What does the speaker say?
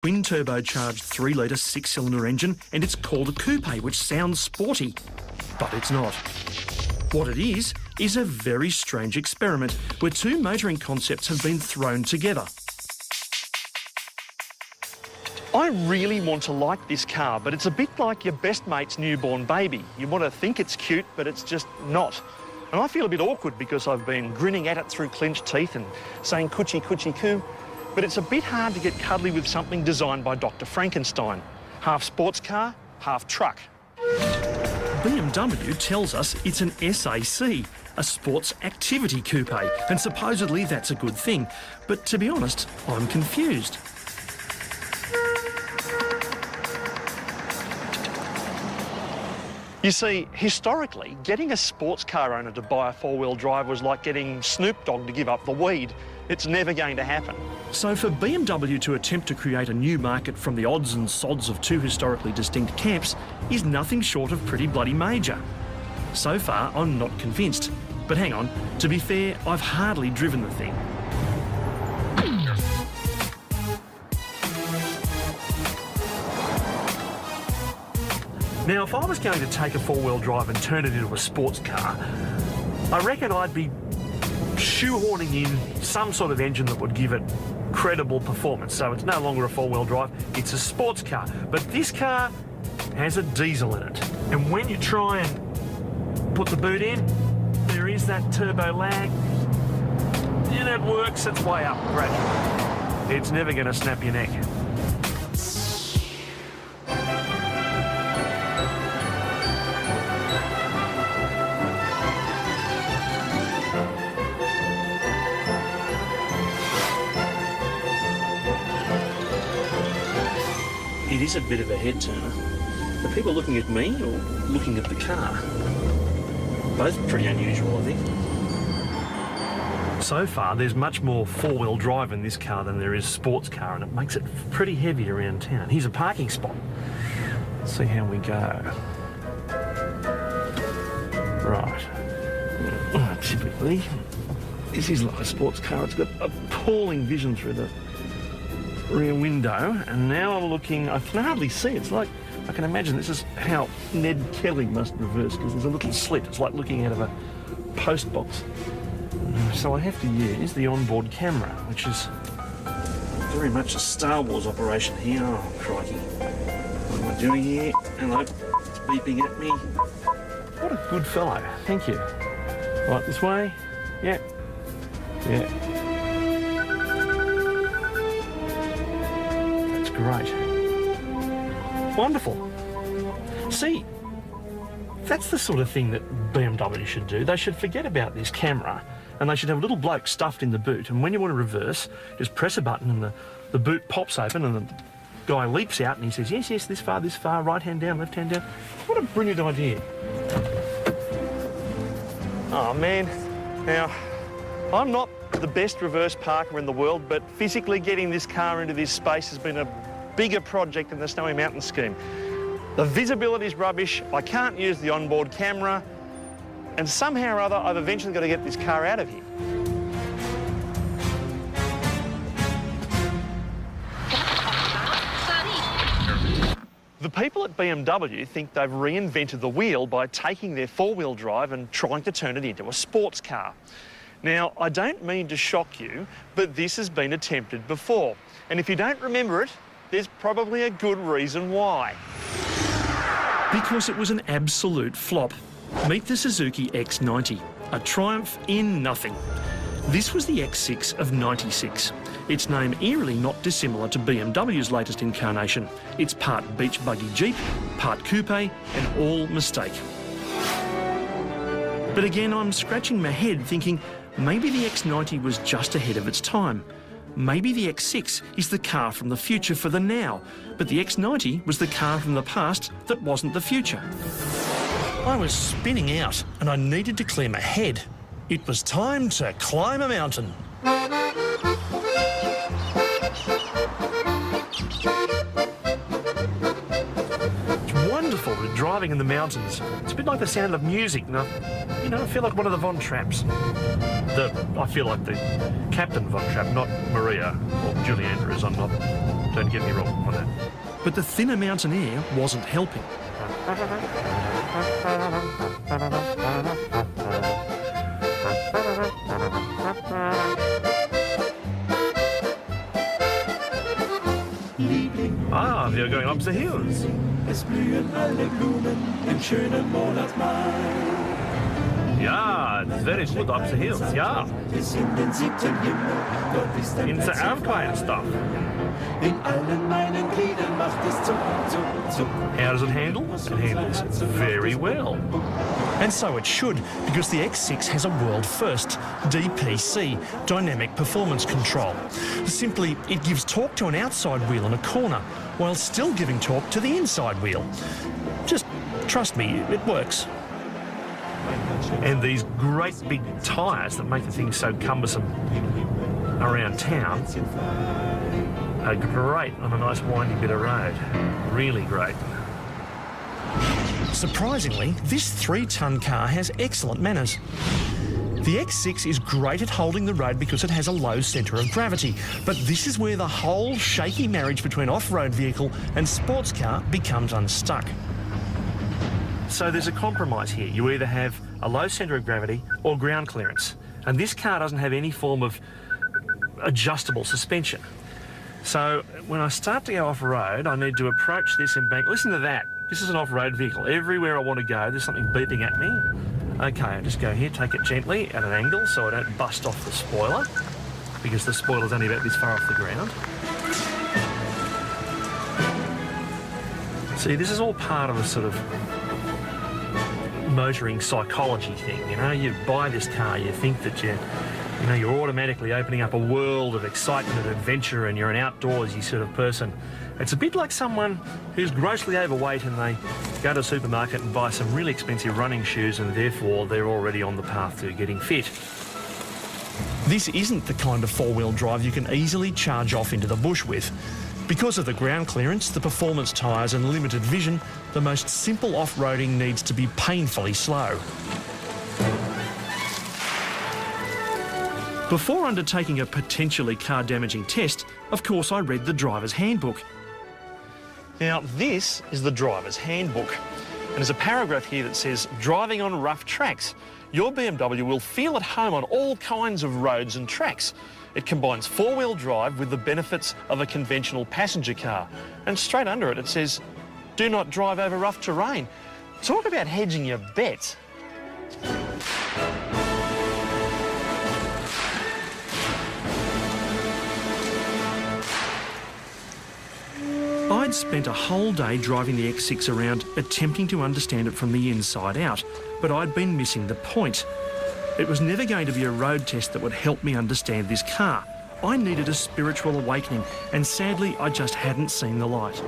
Twin-turbocharged 3-litre 6-cylinder engine, and it's called a coupe, which sounds sporty. But it's not. What it is a very strange experiment where two motoring concepts have been thrown together. I really want to like this car, but it's a bit like your best mate's newborn baby. You want to think it's cute, but it's just not. And I feel a bit awkward because I've been grinning at it through clenched teeth and saying coochie coochie coo. But it's a bit hard to get cuddly with something designed by Dr. Frankenstein. Half sports car, half truck. BMW tells us it's an SAC, a sports activity coupe, and supposedly that's a good thing. But to be honest, I'm confused. You see, historically, getting a sports car owner to buy a four-wheel drive was like getting Snoop Dogg to give up the weed. It's never going to happen. So for BMW to attempt to create a new market from the odds and sods of two historically distinct camps is nothing short of pretty bloody major. So far, I'm not convinced. But hang on, to be fair, I've hardly driven the thing. Now, if I was going to take a four-wheel drive and turn it into a sports car, I reckon I'd be shoehorning in some sort of engine that would give it credible performance. So it's no longer a four-wheel drive, it's a sports car. But this car has a diesel in it. And when you try and put the boot in, there is that turbo lag. And it works its way up gradually. It's never going to snap your neck. It is a bit of a head turner. Are people looking at me or looking at the car? Both pretty unusual, I think. So far, there's much more four-wheel drive in this car than there is sports car, and it makes it pretty heavy around town. Here's a parking spot. Let's see how we go. Right. Typically, this is like a sports car. It's got appalling vision through the rear window, and now I'm looking, I can hardly see. It's like, I can imagine this is how Ned Kelly must reverse, because there's a little slit. It's like looking out of a post box. So I have to use the onboard camera, which is very much a Star Wars operation here. Oh, crikey. What am I doing here? Hello, it's beeping at me. What a good fellow, thank you. Right, this way? Yeah. Yeah. Great. Wonderful. See, that's the sort of thing that BMW should do. They should forget about this camera and they should have a little bloke stuffed in the boot, and when you want to reverse, just press a button and the boot pops open and the guy leaps out and he says, yes, yes, this far, right hand down, left hand down. What a brilliant idea. Oh, man. Now, I'm not the best reverse parker in the world, but physically getting this car into this space has been a bigger project than the Snowy Mountain scheme. The visibility's rubbish, I can't use the onboard camera, and somehow or other I've eventually got to get this car out of here. The people at BMW think they've reinvented the wheel by taking their four-wheel drive and trying to turn it into a sports car. Now, I don't mean to shock you, but this has been attempted before. And if you don't remember it, there's probably a good reason why. Because it was an absolute flop. Meet the Suzuki X90, a triumph in nothing. This was the X6 of '96. Its name eerily not dissimilar to BMW's latest incarnation. It's part beach buggy Jeep, part coupe, and all mistake. But again, I'm scratching my head thinking, maybe the X90 was just ahead of its time. Maybe the X6 is the car from the future for the now, but the X90 was the car from the past that wasn't the future. I was spinning out and I needed to clear my head. It was time to climb a mountain. It's wonderful driving in the mountains. It's a bit like the sound of music. And I feel like one of the Von Trapps. I feel like the Captain Von Trapp, not Maria or Julie Andrews. I'm not Don't get me wrong on that. But the thinner mountain air wasn't helping. Ah, we are going up the hills. Es blühen alle Blumen im schönen Monat Mai. Yeah, it's very good up the hills, yeah. Bis in den 7. Himmel, dort ist ein In the Plätzchen Alpine stuff. in allen meinen Gliedern macht es zuck, zuck, zuck. How does it handle? It handles very well. And so it should, because the X6 has a world first, DPC, Dynamic Performance Control. Simply, it gives torque to an outside wheel in a corner, while still giving torque to the inside wheel. Just trust me, it works. And these great big tyres that make the thing so cumbersome around town are great on a nice windy bit of road. Really great. Surprisingly, this 3-tonne car has excellent manners. The X6 is great at holding the road because it has a low centre of gravity, but this is where the whole shaky marriage between off-road vehicle and sports car becomes unstuck. So there's a compromise here. You either have a low centre of gravity or ground clearance. And this car doesn't have any form of adjustable suspension. So when I start to go off-road, I need to approach this embankment. Listen to that. This is an off-road vehicle. Everywhere I want to go, there's something beeping at me. Okay, I just go here, take it gently at an angle so I don't bust off the spoiler, because the spoiler's only about this far off the ground. See, this is all part of a sort of motoring psychology thing, you know. You buy this car, you think that you're automatically opening up a world of excitement and adventure, and you're an outdoorsy sort of person. It's a bit like someone who's grossly overweight and they go to a supermarket and buy some really expensive running shoes, and therefore they're already on the path to getting fit. This isn't the kind of four-wheel drive you can easily charge off into the bush with. Because of the ground clearance, the performance tyres and limited vision, the most simple off-roading needs to be painfully slow. Before undertaking a potentially car-damaging test, of course I read the driver's handbook. Now, this is the driver's handbook. And there's a paragraph here that says, driving on rough tracks. Your BMW will feel at home on all kinds of roads and tracks. It combines four-wheel drive with the benefits of a conventional passenger car. And straight under it, it says, do not drive over rough terrain. Talk about hedging your bets. I'd spent a whole day driving the X6 around, attempting to understand it from the inside out, but I'd been missing the point. It was never going to be a road test that would help me understand this car. I needed a spiritual awakening, and sadly, I just hadn't seen the light.